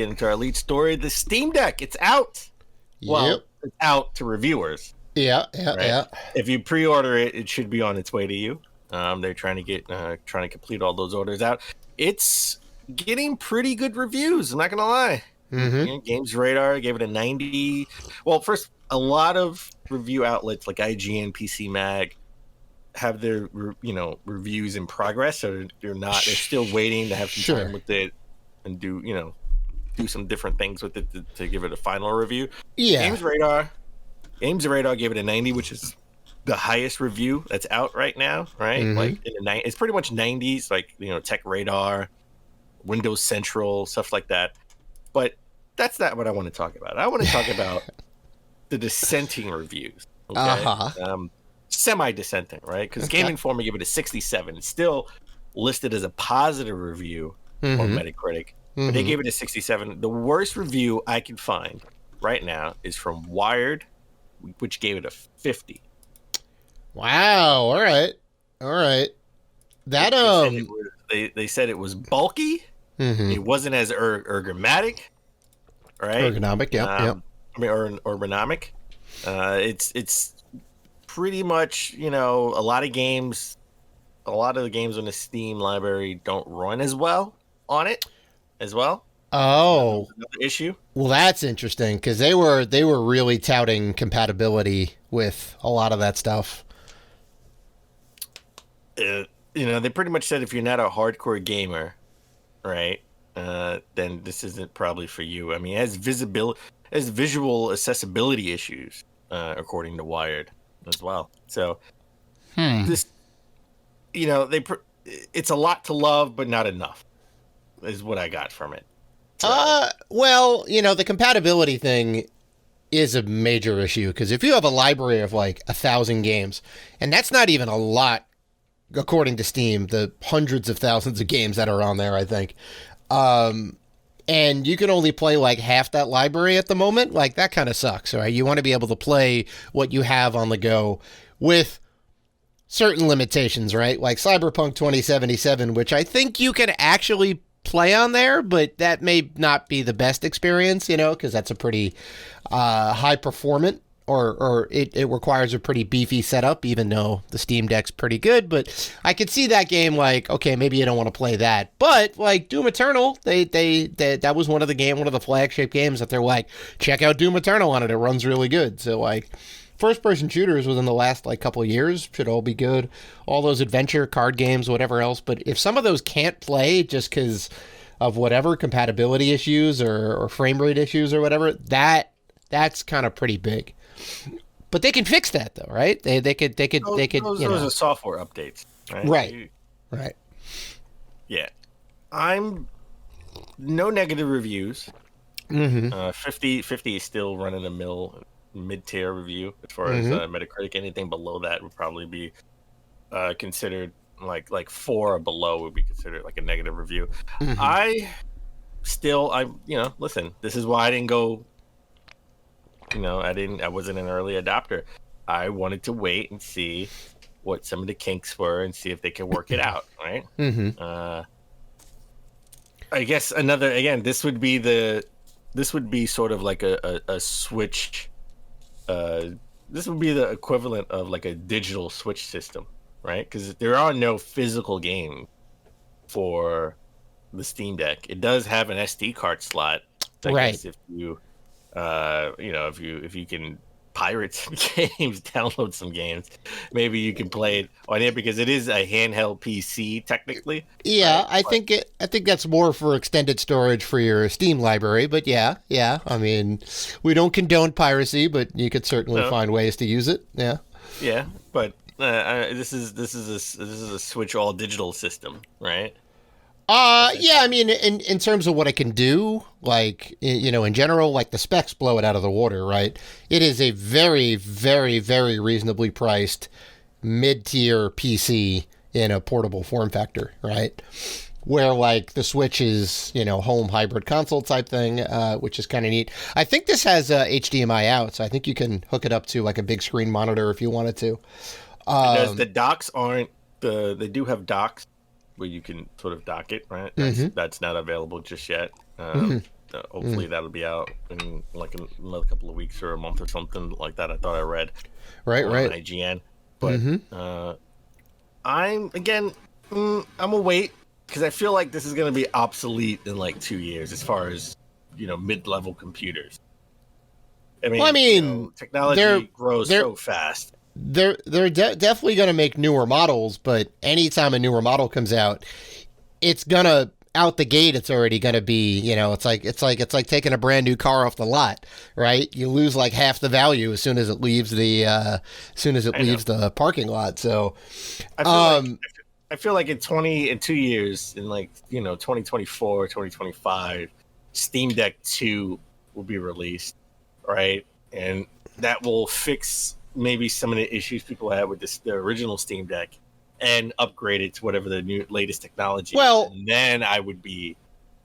get into our lead story. The Steam Deck, it's out. Well, it's out to reviewers. Yeah. If you pre-order it, it should be on its way to you. They're trying to complete all those orders out. It's getting pretty good reviews. I'm not gonna lie. Games Radar gave it a 90. Well, first, a lot of review outlets like IGN, PC Mag have their reviews in progress, so they're still waiting to have some time with it and do some different things with it to give it a final review. Games Radar gave it a 90, which is the highest review that's out right now, right? Like it's pretty much 90s, like Tech Radar, Windows Central, stuff like that. But that's not what I want to talk about. I want to talk about the dissenting reviews. Okay? Semi-dissenting, right? Because Game Informer gave it a 67. It's still listed as a positive review on Metacritic, but they gave it a 67. The worst review I can find right now is from Wired, which gave it a 50. Wow. All right. That they said it was bulky. It wasn't as ergonomic, right? Ergonomic, yeah. I mean, or ergonomic. It's pretty much a lot of the games on the Steam library don't run as well on it as well. Oh, another issue. Well, that's interesting because they were really touting compatibility with a lot of that stuff. They pretty much said if you're not a hardcore gamer, right, then this isn't probably for you. I mean, it has visual accessibility issues, according to Wired as well. So this, it's a lot to love, but not enough, is what I got from it. So. Well, the compatibility thing is a major issue because if you have a library of like 1,000 games, and that's not even a lot according to Steam, the hundreds of thousands of games that are on there, I think, and you can only play like half that library at the moment, like that kind of sucks, right? You want to be able to play what you have on the go with certain limitations, right? Like Cyberpunk 2077, which I think you can actually play on there, but that may not be the best experience, because that's a pretty high performant or it requires a pretty beefy setup, even though the Steam Deck's pretty good. But I could see that game like, okay, maybe you don't want to play that. But like Doom Eternal, they that was one of the flagship games that they're like, check out Doom Eternal on it. It runs really good. So like first-person shooters within the last like couple of years should all be good. All those adventure card games, whatever else. But if some of those can't play just because of whatever compatibility issues or frame rate issues or whatever, that's kind of pretty big. But they can fix that though, right? They could. Those are software updates, right? Right. Yeah, I'm no negative reviews. 50 is still running a mid-tier review as far as Metacritic. Anything below that would probably be considered like 4 or below would be considered like a negative review. Listen, this is why I didn't go. I wasn't an early adopter. I wanted to wait and see what some of the kinks were and see if they could work it out, right? I guess this would be sort of like a Switch. This would be the equivalent of like a digital Switch system, right? Because there are no physical games for the Steam Deck. It does have an SD card slot. I guess if you if you can pirate some games, download some games, maybe you can play it on it because it is a handheld PC technically. Yeah, I think that's more for extended storage for your Steam library. But yeah. I mean, we don't condone piracy, but you could certainly find ways to use it. Yeah. Yeah, but this is a Switch all digital system, right? Yeah, I mean, in terms of what it can do, like, in general, like the specs blow it out of the water, right? It is a very, very, very reasonably priced mid-tier PC in a portable form factor, right? Where like the Switch is, home hybrid console type thing, which is kind of neat. I think this has HDMI out, so I think you can hook it up to like a big screen monitor if you wanted to. The docks aren't they do have docks where you can sort of dock it, right? That's not available just yet. Hopefully that'll be out in like another couple of weeks or a month or something like that. I thought I read right. on IGN, but I'm gonna wait because I feel like this is gonna be obsolete in like 2 years as far as mid-level computers. I mean, technology grows so fast. They're definitely going to make newer models, but anytime a newer model comes out, it's gonna out the gate. It's already going to be, it's like taking a brand new car off the lot, right? You lose like half the value as soon as it leaves the the parking lot. So, I feel like in 2 years, in like 2024, 2025, Steam Deck 2 will be released, right? And that will fix maybe some of the issues people had with the original Steam Deck and upgrade it to whatever the latest technology is. And then I would be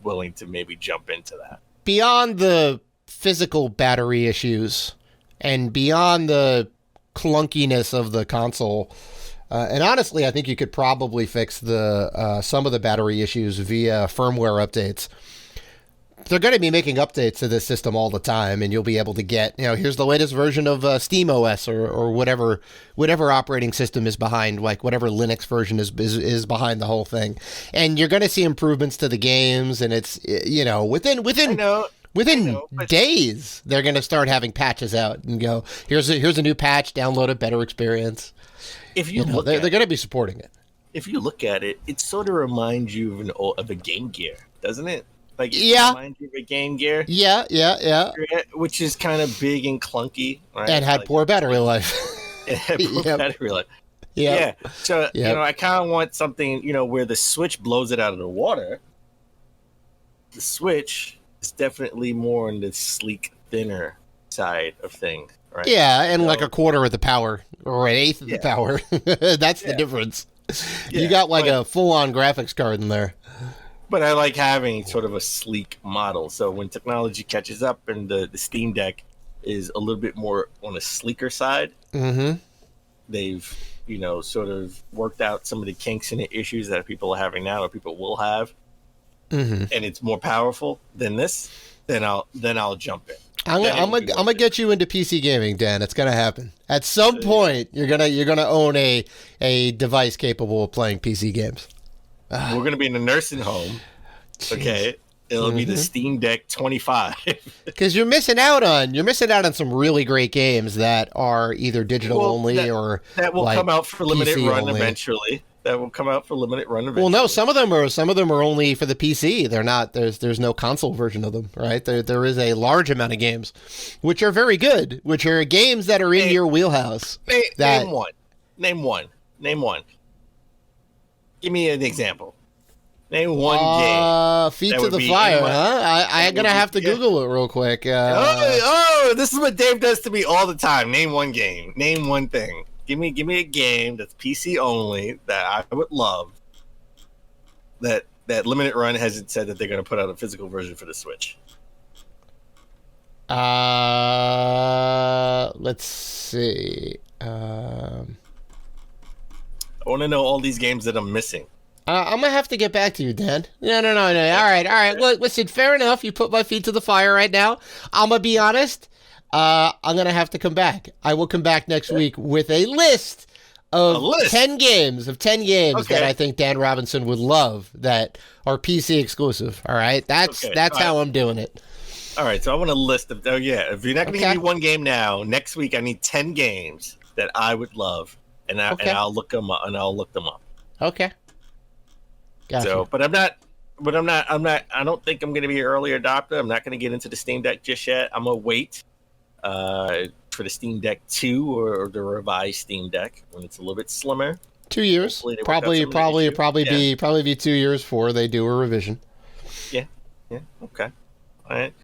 willing to maybe jump into that. Beyond the physical battery issues and beyond the clunkiness of the console, and honestly, I think you could probably fix some of the battery issues via firmware updates. They're going to be making updates to this system all the time, and you'll be able to get, here's the latest version of SteamOS or whatever operating system is behind, like whatever Linux version is behind the whole thing. And you're going to see improvements to the games, and it's, within days, they're going to start having patches out and go, here's a new patch, download a better experience. If they're going to be supporting it. If you look at it, it sort of reminds you of a Game Gear, doesn't it? Like, reminds you of a Game Gear. Yeah. Which is kind of big and clunky. Right? And had poor battery life. It had poor battery life. Yeah. So, I kind of want something, where the Switch blows it out of the water. The Switch is definitely more on the sleek, thinner side of things. Right? Yeah, and like a quarter of the power or an eighth of the power. That's the difference. Yeah, you got like a full-on graphics card in there. But I like having sort of a sleek model. So when technology catches up and the Steam Deck is a little bit more on a sleeker side, they've, sort of worked out some of the kinks and the issues that people are having now or people will have, and it's more powerful than this, then I'll jump in. I'm gonna get you into PC gaming, Dan. It's gonna happen at some point. You're gonna own a device capable of playing PC games. We're gonna be in a nursing home. Jeez. Okay, it'll be the Steam Deck 25. Because you're missing out on some really great games that are either digital only or that will come out for limited PC run only. Eventually. Well, no, some of them are only for the PC. They're not. There's no console version of them, right? There is a large amount of games, which are very good, which are games that are in your wheelhouse. Name one. Give me an example. Name one game. Feet to the Fire, huh? I'm going to have to Google it real quick. This is what Dave does to me all the time. Name one game. Name one thing. Give me a game that's PC only that I would love that Limited Run hasn't said that they're going to put out a physical version for the Switch. Let's see. I want to know all these games that I'm missing. I'm gonna have to get back to you, Dan. No. All right. Look, listen, fair enough. You put my feet to the fire right now. I'm gonna be honest. I'm gonna have to come back. I will come back next week with a list of 10 games that I think Dan Robinson would love that are PC exclusive. All right, that's how I'm doing it. All right, so I want a list of. Oh yeah, if you're not gonna give me one game now, next week I need 10 games that I would love, and I'll look them up. Okay. Gotcha. So, but I'm not. I don't think I'm going to be an early adopter. I'm not going to get into the Steam Deck just yet. I'm going to wait for the Steam Deck 2 or the revised Steam Deck when it's a little bit slimmer. 2 years. Probably be 2 years before they do a revision. Yeah. Okay. All right.